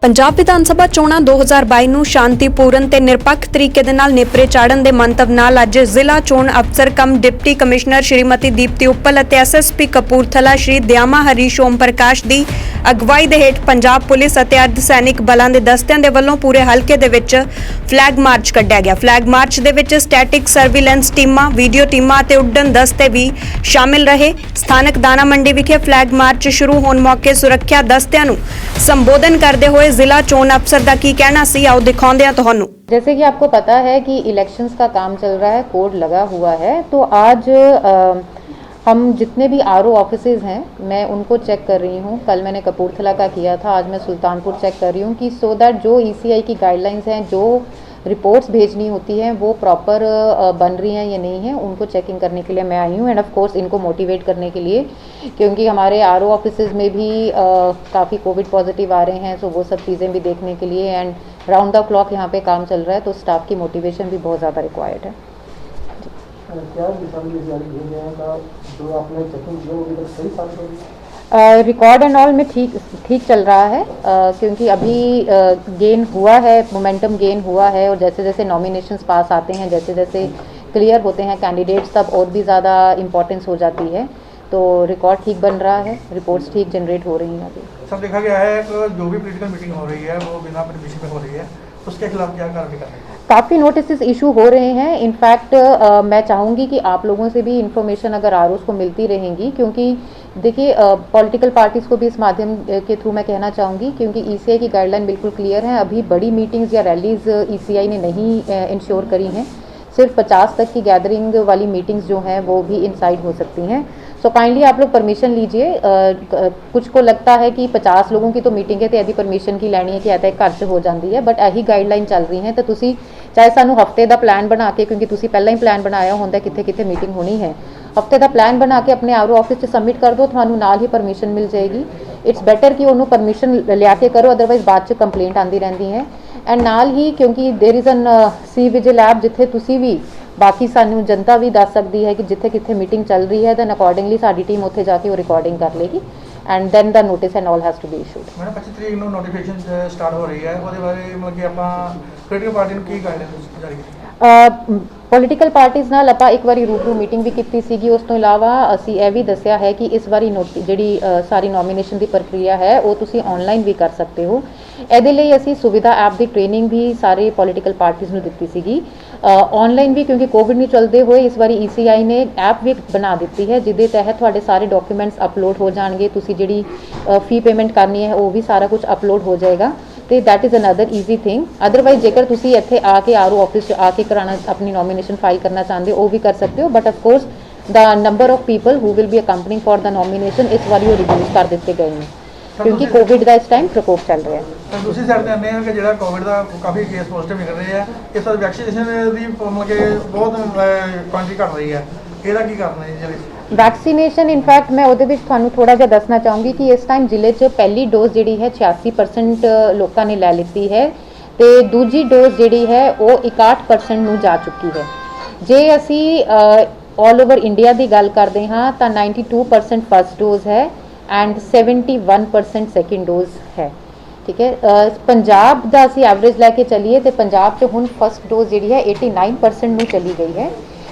ਪੰਜਾਬ ਵਿਧਾਨ ਸਭਾ ਚੋਣਾਂ 2022 ਨੂੰ ਸ਼ਾਂਤੀਪੂਰਨ ਤੇ ਨਿਰਪੱਖ ਤਰੀਕੇ ਦੇ ਨਾਲ ਨੇਪਰੇ ਚਾੜਨ ਦੇ ਮੰਤਵ ਨਾਲ ਅੱਜ ਜ਼ਿਲ੍ਹਾ ਚੋਣ ਅਫਸਰ ਕਮ ਡਿਪਟੀ ਕਮਿਸ਼ਨਰ ਸ਼੍ਰੀਮਤੀ ਦੀਪਤੀ ਉੱਪਲ ਅਤੇ ਐਸਐਸਪੀ ਕਪੂਰਥਲਾ ਸ਼੍ਰੀ ਦਿਆਮਾ ਹਰੀਸ਼ ਓਮ ਪ੍ਰਕਾਸ਼ ਦੀ ਅਗਵਾਈ ਦੇ ਹੇਠ ਪੰਜਾਬ ਪੁਲਿਸ ਅਤੇ ਅਰਧ ਸੈਨਿਕ ਬਲਾਂ ਦੇ ਦਸਤਿਆਂ ਦੇ ਵੱਲੋਂ ਪੂਰੇ ਹਲਕੇ ਦੇ ਵਿੱਚ ਫਲੈਗ ਮਾਰਚ ਕੱਢਿਆ ਗਿਆ। ਫਲੈਗ ਮਾਰਚ ਦੇ ਵਿੱਚ ਸਟੈਟਿਕ ਸਰਵੇਲੈਂਸ ਟੀਮਾਂ, ਵੀਡੀਓ ਟੀਮਾਂ ਅਤੇ ਉੱਡਣ ਦਸਤੇ ਵੀ ਸ਼ਾਮਿਲ ਰਹੇ। ਸਥਾਨਕ ਦਾਣਾ ਮੰਡੀ ਵਿਖੇ ਫਲੈਗ ਮਾਰਚ ਸ਼ੁਰੂ ਹੋਣ ਮੌਕੇ ਸੁਰੱਖਿਆ ਦਸਤਿਆਂ ਨੂੰ संबोधन करते हुए जिला चोन अफसर का की कहना सी, आओ दिखाते हैं तुहानू। जैसे कि आपको पता है कि इलेक्शंस का काम चल रहा है, कोड लगा हुआ है, तो आज हम जितने भी आरओ ऑफिसेज हैं मैं उनको चेक कर रही हूँ। कल मैंने कपूरथला का किया था, आज मैं सुल्तानपुर चेक कर रही हूँ कि सो दैट जो ईसीआई की गाइडलाइंस हैं, जो रिपोर्ट्स भेजनी होती हैं वो प्रॉपर बन रही हैं या नहीं है, उनको चेकिंग करने के लिए मैं आई हूँ। एंड ऑफ कोर्स इनको मोटिवेट करने के लिए, क्योंकि हमारे आरओ ऑफिसेज में भी काफ़ी कोविड पॉजिटिव आ रहे हैं, सो वो सब चीज़ें भी देखने के लिए एंड राउंड द क्लॉक यहाँ पे काम चल रहा है, तो स्टाफ की मोटिवेशन भी बहुत ज़्यादा रिक्वायर्ड है। रिकॉर्ड एंड ऑल में ठीक चल रहा है, क्योंकि अभी गेन हुआ है, मोमेंटम गेन हुआ है, और जैसे जैसे नॉमिनेशंस पास आते हैं, जैसे जैसे क्लियर होते हैं कैंडिडेट्स, तब और भी ज़्यादा इम्पोर्टेंस हो जाती है। तो रिकॉर्ड ठीक बन रहा है, रिपोर्ट्स ठीक जनरेट हो रही हैं। अभी सब देखा गया है कि जो भी पॉलिटिकल मीटिंग हो रही है वो बिना परमिशन में हो रही है, उसके खिलाफ क्या कार्रवाई करनी है? काफ़ी नोटिस इशू हो रहे हैं। इनफैक्ट मैं चाहूँगी कि आप लोगों से भी इन्फॉर्मेशन अगर आरओज़ को मिलती रहेंगी, क्योंकि देखिए पॉलिटिकल पार्टीज़ को भी इस माध्यम के थ्रू मैं कहना चाहूँगी, क्योंकि ईसीआई की गाइडलाइन बिल्कुल क्लियर है। अभी बड़ी मीटिंग्स या रैलीज़ ईसीआई ने नहीं इंश्योर करी हैं, सिर्फ 50 तक की गैदरिंग वाली मीटिंग्स जो हैं वो भी इनसाइड हो सकती हैं। सो काइंडली आप लोग परमिशन लीजिए। कुछ को लगता है कि 50 लोगों की तो मीटिंग है तो यदि परमिशन की लैनी है कि ऐसा घर च हो जाती है, बट यही गाइडलाइन चल रही है। तो तुसी चाहे सानू हफ्ते का प्लान बना के, क्योंकि तुसी पहला ही प्लान बनाया होंदा कित्थे कित्थे मीटिंग होनी है, हफ्ते का प्लान बना के अपने आरओ ऑफिस च सबमिट कर दो, थानू नाल ही परमिशन मिल जाएगी। इट्स बेटर कि उन्होंने परमिशन लिया के करो, अदरवाइज बाद च कंप्लेंट आती रहती है। एंड नाल ही क्योंकि there is an C vigil app जिथे तुसी भी बाकी सानू जनता भी दस सकती है कि जिथे किथे मीटिंग चल रही है, दैन अकॉर्डिंगली साडी टीम उत्थे जाके वो रिकॉर्डिंग कर लेगी and then the notice and all has to be issued. Madam 25 तरीक ਨੂੰ ਨੋਟੀਫਿਕੇਸ਼ਨ ਸਟਾਰਟ ਹੋ ਰਹੀ ਹੈ, ਉਹਦੇ ਬਾਰੇ ਮਤਲਬ ਕਿ ਆਪਾਂ ਪੋਲੀਟੀਕਲ ਪਾਰਟੀ ਨੂੰ ਕੀ ਗਾਈਡਲਾਈਨਸ ਜਾਰੀ ਕੀਤੀ? ਪੋਲੀਟੀਕਲ ਪਾਰਟੀਜ਼ ਨਾਲ ਆਪਾਂ ਇੱਕ ਵਾਰੀ ਰੂਬਰੂ ਮੀਟਿੰਗ ਵੀ ਕੀਤੀ ਸੀਗੀ। ਉਸ ਤੋਂ ਇਲਾਵਾ ਅਸੀਂ ਇਹ ਵੀ ਦੱਸਿਆ ਹੈ ਕਿ ਇਸ ਵਾਰੀ ਜਿਹੜੀ ਸਾਰੀ ਨੋਮੀਨੇਸ਼ਨ ਦੀ ਪ੍ਰਕਿਰਿਆ ਹੈ ਉਹ ਤੁਸੀਂ ਆਨਲਾਈਨ ਵੀ ਕਰ ਸਕਦੇ ਹੋ। ਇਹਦੇ ਲਈ ਅਸੀਂ ਸੁਵਿਧਾ ਐਪ ਦੀ ਟ੍ਰੇਨਿੰਗ ਵੀ ਸਾਰੇ ਪੋਲੀਟੀਕਲ ਪਾਰਟੀਜ਼ ਨੂੰ ਦਿੱਤੀ ਸੀਗੀ ਆਨਲਾइन भी, क्योंकि कोविड नहीं चलते हुए इस बारी ईसीआई ने ऐप भी बना दी है, जिदे तहत थोड़े सारे डॉक्यूमेंट्स अपलोड हो जाएंगे, तुसी जिहड़ी फी पेमेंट करनी है वो भी सारा कुछ अपलोड हो जाएगा। तो that is another easy thing. Otherwise जेकर तुसी इत्थे आके आरओ ऑफिस आके कराना अपनी नॉमिनेशन फाइल करना चाहते हो वो भी कर सकते हो, but of course the number of people who will be accompanying for the nomination इस बारी वो रिड्यूस कर दिए गए हैं, क्योंकि कोविड का इस टाइम प्रकोप चल रहा है। दूसरी साइड ਤੇ ਆਨੇ ਆ ਕਿ ਜਿਹੜਾ ਕੋਵਿਡ ਦਾ ਕਾਫੀ ਕੇਸ ਪੋਜ਼ਿਟਿਵ ਨਿਕਲ ਰਹੇ ਆ, ਇਸ ਵਾਰ ਵੈਕਸੀਨੇਸ਼ਨ ਦੀ ਮਤਲਬ ਕਿ ਬਹੁਤ ਕੁਆਂਟੀਟੀ ਘਟ ਰਹੀ ਹੈ, ਇਹਦਾ ਕੀ ਕਰਨਾ ਹੈ ਜੀ? वैक्सीनेशन इनफैक्ट मैं ਉਹਦੇ ਵਿੱਚ ਤੁਹਾਨੂੰ ਥੋੜਾ ਜਿਹਾ ਦੱਸਣਾ ਚਾਹੂੰਗੀ ਕਿ ਇਸ ਟਾਈਮ ਜ਼ਿਲ੍ਹੇ 'ਚ ਪਹਿਲੀ ਡੋਜ਼ ਜਿਹੜੀ ਹੈ 86% ਲੋਕਾਂ ਨੇ ਲੈ ਲਿੱਤੀ ਹੈ ਤੇ ਦੂਜੀ ਡੋਜ਼ ਜਿਹੜੀ ਹੈ ਉਹ 61% ਨੂੰ ਜਾ ਚੁੱਕੀ ਹੈ। ਜੇ ਅਸੀਂ ਆਲ ਓਵਰ ਇੰਡੀਆ ਦੀ ਗੱਲ ਕਰਦੇ ਹਾਂ ਤਾਂ 92% ਫਸਟ ਡੋਜ਼ ਹੈ एंड 71% सैकेंड डोज है। ठीक है, पंजाब का असी एवरेज लैके चलीए तो पंजाब च हुण फस्ट डोज जी है 89% में चली गई है।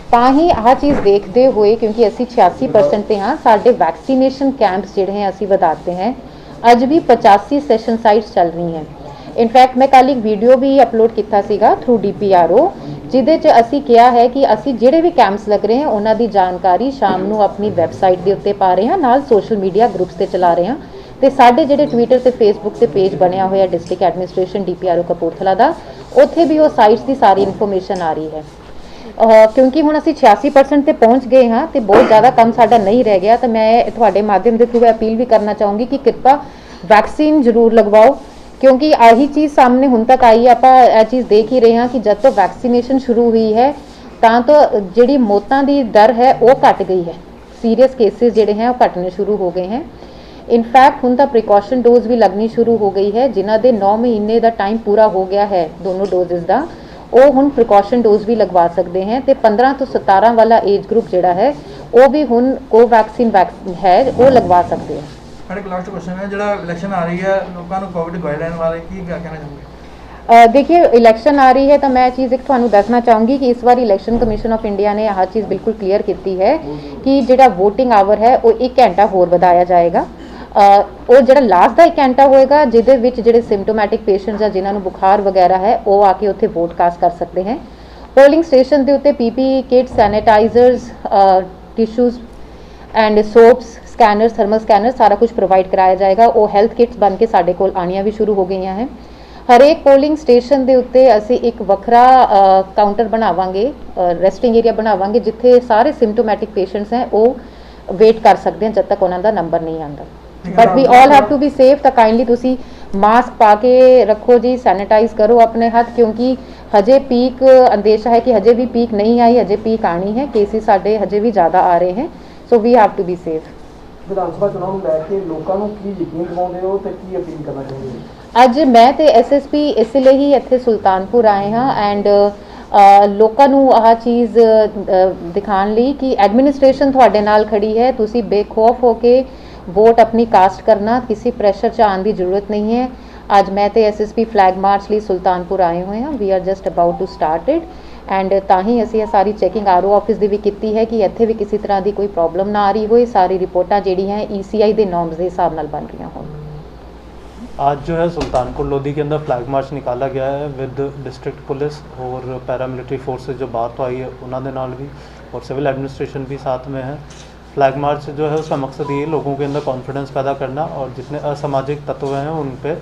तो ही आह चीज़ देखते हुए, क्योंकि असी 86% ते हाँ, साढ़े वैक्सीनेशन कैंप्स जिहड़े हैं असी वधाते हैं। अज भी 85 सैशन साइट्स चल रही हैं। इनफैक्ट मैं कल एक वीडियो भी अपलोड किया सीगा थ्रू DPRO, जिहदे च असी कहा है कि असी जिहड़े भी कैंप्स लग रहे हैं उन्हां दी जानकारी शाम नूं अपनी वैबसाइट के उत्ते पा रहे हैं, नाल सोशल मीडिया ग्रुप्स ते चला रहे हैं। तो साढ़े जिहड़े ट्विटर ते फेसबुक ते पेज बनया होया डिस्ट्रिक्ट एडमिनिस्ट्रेशन DPRO कपूरथला दा, उत्थे भी वो साइट्स की सारी इन्फॉर्मेशन आ रही है। क्योंकि हुण असी 86% ते पहुँच गए हाँ, तो बहुत ज़्यादा काम साडा नहीं रह गया। तो मैं तुहाडे माध्यम के थ्रू अपील भी करना चाहूँगी कि कृपा वैक्सीन जरूर लगवाओ, क्योंकि आही चीज़ सामने हुण तक आई, आप चीज़ देख ही रहे हैं कि जब तो वैक्सीनेशन शुरू हुई है तो जिहड़ी मौतां दी दर है वो घट गई है, सीरीयस केसेस जिहड़े हैं वो घटने शुरू हो गए हैं। इनफैक्ट हुण तां प्रिकॉशन डोज भी लगनी शुरू हो गई है, जिन्हां दे 9 महीने का टाइम पूरा हो गया है दोनों डोजेज़ का, वो हुण प्रिकॉशन डोज भी लगवा सकते हैं। तो 15 तो 17 वाला एज ग्रुप जिहड़ा है वो भी हुण कोवैक्सीन है वो लगवा सकते हैं। मैडम एक लास्ट क्वेश्चन है, ਜਿਹੜਾ ਇਲੈਕਸ਼ਨ ਆ ਰਹੀ ਹੈ ਲੋਕਾਂ ਨੂੰ ਕੋਵਿਡ ਗਾਈਡਲਾਈਨ ਬਾਰੇ ਕੀ ਕਹਿਣਾ ਚਾਹੁੰਗੇ? देखिए इलेक्शन आ रही है तो मैं चीज़ एक थानू दसना चाहूँगी कि इस बार इलेक्शन कमीशन ऑफ इंडिया ने यह चीज़ बिल्कुल क्लीयर की है कि जोड़ा वोटिंग आवर है वो 1 घंटा होर वधाया जाएगा और जो लास्ट का 1 घंटा होएगा जिहदे विच जिहड़े सिम्पटोमैटिक पेशेंट्स आ जिन्होंने बुखार वगैरह है वो आके उत्थे वोट कास्ट कर सकते हैं। पोलिंग स्टेशन के उत्ते PPE kit, sanitisers, tissues and soaps, scanners, thermal scanner सारा कुछ प्रोवाइड कराया जाएगा। वो हैल्थ किट्स बन के साडे कोल आनियां भी शुरू हो गई हैं। हरेक पोलिंग स्टेशन के उत्ते असी एक वखरा काउंटर बनावांगे, रेस्टिंग एरिया बनावांगे जिथे सारे सिम्पटोमैटिक पेशेंट्स हैं वो वेट कर सकते हैं जब तक उन्होंने नंबर नहीं आता। But we all have to be safe. तो काइंडली तुसी मास्क पा के रखो जी, सैनिटाइज करो अपने हाथ, क्योंकि हजे पीक अंदेशा है कि हजे भी पीक नहीं आई, हजे पीक आनी है, केसेस साडे हजे भी ज़्यादा आ रहे हैं। So we have to be safe. Vidhan Sabha चुनाव में लैके लोगों को की यकीन दिवाते हो तो की अपील करना चाहोगे? ਅੱਜ ਮੈਂ ਤੇ SSP ਇਸ ਲਈ ਹੀ ਇੱਥੇ ਸੁਲਤਾਨਪੁਰ ਆਏ ਹਾਂ ਐਂਡ ਲੋਕਾਂ ਨੂੰ ਆਹ ਚੀਜ਼ ਦਿਖਾਉਣ ਲਈ ਕਿ ਐਡਮਿਨਿਸਟ੍ਰੇਸ਼ਨ ਤੁਹਾਡੇ ਨਾਲ ਖੜੀ ਹੈ। ਤੁਸੀਂ ਬੇਖੌਫ ਹੋ ਕੇ ਵੋਟ ਆਪਣੀ ਕਾਸਟ ਕਰਨਾ, ਕਿਸੇ ਪ੍ਰੈਸ਼ਰ 'ਚ ਆਉਣ ਦੀ ਜ਼ਰੂਰਤ ਨਹੀਂ ਹੈ। ਅੱਜ ਮੈਂ ਤੇ SSP ਫਲੈਗ ਮਾਰਚ ਲਈ ਸੁਲਤਾਨਪੁਰ ਆਏ ਹੋਏ ਹਾਂ। We are just about to start it and ਤਾਂ ਹੀ ਅਸੀਂ ਇਹ ਸਾਰੀ ਚੈਕਿੰਗ RO ਆਫਿਸ ਦੀ ਵੀ ਕੀਤੀ ਹੈ ਕਿ ਇੱਥੇ ਵੀ ਕਿਸੇ ਤਰ੍ਹਾਂ ਦੀ ਕੋਈ ਪ੍ਰੋਬਲਮ ਨਾ ਆ ਰਹੀ ਹੋਏ। ਸਾਰੀ ਰਿਪੋਰਟਾਂ ਜਿਹੜੀਆਂ ECI ਦੇ ਨੋਰਮਸ ਦੇ ਹਿਸਾਬ ਨਾਲ ਬਣ ਰਹੀਆਂ ਹੋਣ। आज जो है सुल्तानपुर लोधी के अंदर फ्लैग मार्च निकाला गया है विद डिस्ट्रिक्ट पुलिस और पैरामिलिट्री फोर्सेस जो बाहर तो आई है उन्होंने नाल भी और सिविल एडमिनिस्ट्रेशन भी साथ में है। फ्लैग मार्च जो है उसका मकसद ये लोगों के अंदर कॉन्फिडेंस पैदा करना और जितने असामाजिक तत्व हैं उन पर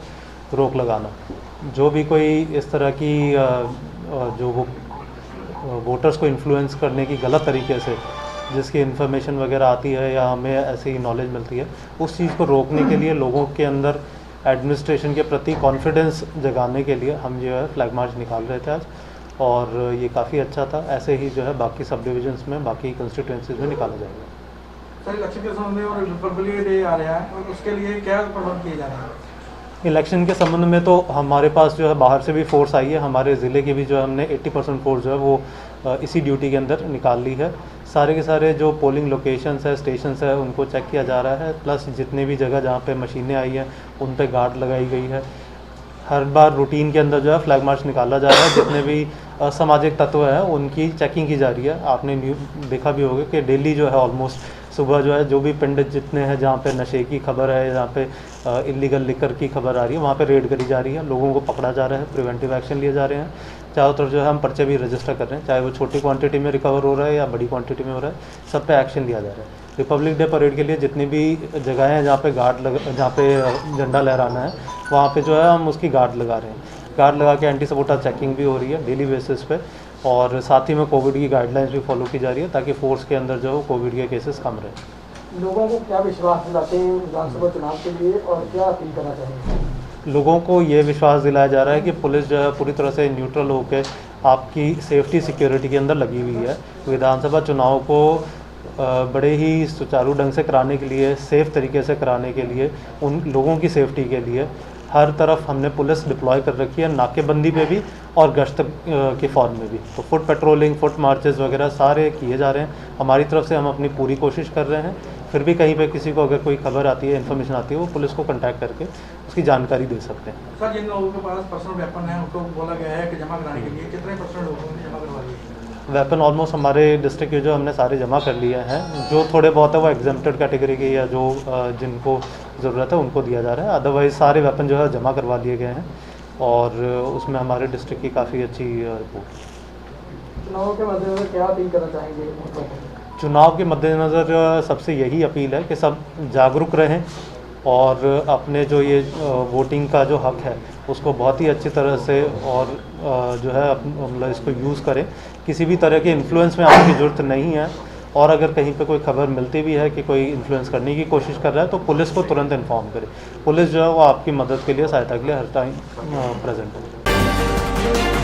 रोक लगाना। जो भी कोई इस तरह की जो वोटर्स को इन्फ्लुएंस करने की गलत तरीके से जिसकी इन्फॉर्मेशन वगैरह आती है या हमें ऐसी नॉलेज मिलती है, उस चीज़ को रोकने के लिए लोगों के अंदर एडमिनिस्ट्रेशन के प्रति कॉन्फिडेंस जगाने के लिए हम जो है फ्लैग मार्च निकाल रहे थे आज, और ये काफ़ी अच्छा था। ऐसे ही जो है बाकी सब डिविजन्स में, बाकी कंस्टिट्यूंसीज में निकाला जाएगा। सर इलेक्शन के संबंध में और रिपब्लिक डे आ रहा है और उसके लिए क्या प्रबंध किए जा रहे हैं? इलेक्शन के संबंध में तो हमारे पास जो है बाहर से भी फोर्स आई है। हमारे ज़िले की भी जो है हमने 80% फोर्स जो है वो इसी ड्यूटी के अंदर निकाल ली है। सारे के सारे जो पोलिंग लोकेशंस है, स्टेशंस है, उनको चेक किया जा रहा है। प्लस जितने भी जगह जहाँ पे मशीनें आई हैं उन पे गार्ड लगाई गई है। हर बार रूटीन के अंदर जो है फ्लैग मार्च निकाला जा रहा है। जितने भी असामाजिक तत्व हैं उनकी चेकिंग की जा रही है। आपने देखा भी होगा कि डेली जो है ऑलमोस्ट सुबह जो है जो भी पिंड जितने हैं जहाँ पे नशे की खबर है, जहाँ पे इलीगल लिकर की खबर आ रही है, वहाँ पे रेड करी जा रही है, लोगों को पकड़ा जा रहा है, प्रिवेंटिव एक्शन लिए जा रहे हैं। चारों तरफ जो है हम पर्चे भी रजिस्टर कर रहे हैं, चाहे वो छोटी क्वांटिटी में रिकवर हो रहा है या बड़ी क्वांटिटी में हो रहा है, सब पे एक्शन लिया जा रहा है। रिपब्लिक डे परेड के लिए जितनी भी जगह हैं जहाँ पे जहाँ पे झंडा लहराना है वहाँ पे जो है हम उसकी गार्ड लगा रहे हैं। गार्ड लगा के एंटी सबोटा चेकिंग भी हो रही है डेली बेसिस पे, और साथ ही में कोविड की गाइडलाइंस भी फॉलो की जा रही है ताकि फोर्स के अंदर जो है कोविड के केसेस कम रहे। लोगों को क्या विश्वास दिलाते हैं विधानसभा चुनाव के लिए और क्या अपील करना चाहेंगे? लोगों को ये विश्वास दिलाया जा रहा है कि पुलिस जो है पूरी तरह से न्यूट्रल होकर आपकी सेफ्टी सिक्योरिटी के अंदर लगी हुई है। विधानसभा चुनाव को बड़े ही सुचारू ढंग से कराने के लिए, सेफ़ तरीके से कराने के लिए, उन लोगों की सेफ्टी के लिए हर तरफ हमने पुलिस डिप्लॉय कर रखी है, नाकेबंदी पे भी और गश्त के फॉर्म में भी। तो फुट पेट्रोलिंग, फुट मार्चेस वगैरह सारे किए जा रहे हैं। हमारी तरफ से हम अपनी पूरी कोशिश कर रहे हैं। फिर भी कहीं पे किसी को अगर कोई खबर आती है, इन्फॉर्मेशन आती है, वो पुलिस को कांटेक्ट करके उसकी जानकारी दे सकते हैं। सर जिन लोगों के पास पर्सनल वेपन है उनको बोला गया है कि जमा कराने के लिए कितने % लोगों ने जमा करवा लिए? वेपन ऑलमोस्ट हमारे डिस्ट्रिक्ट के जो हमने सारे जमा कर लिए हैं। जो थोड़े बहुत है वो एग्जेम्प्टेड कैटेगरी के या जो जिनको ज़रूरत है उनको दिया जा रहा है। अदरवाइज़ सारे वेपन जो है जमा करवा लिए गए हैं और उसमें हमारे डिस्ट्रिक्ट की काफ़ी अच्छी रिपोर्ट। चुनाव के मद्देनजर क्या अपील करना चाहेंगे? चुनाव के मद्देनज़र सबसे यही अपील है कि सब जागरूक रहें और अपने जो ये वोटिंग का जो हक है उसको बहुत ही अच्छी तरह से और जो है मतलब इसको यूज़ करें। किसी भी तरह के इन्फ्लुएंस में आने की ज़रूरत नहीं है, और अगर कहीं पे कोई खबर मिलती भी है कि कोई इन्फ्लुएंस करने की कोशिश कर रहा है तो पुलिस को तुरंत इन्फॉर्म करें। पुलिस जो है वो आपकी मदद के लिए, सहायता के लिए हर टाइम प्रेजेंट है।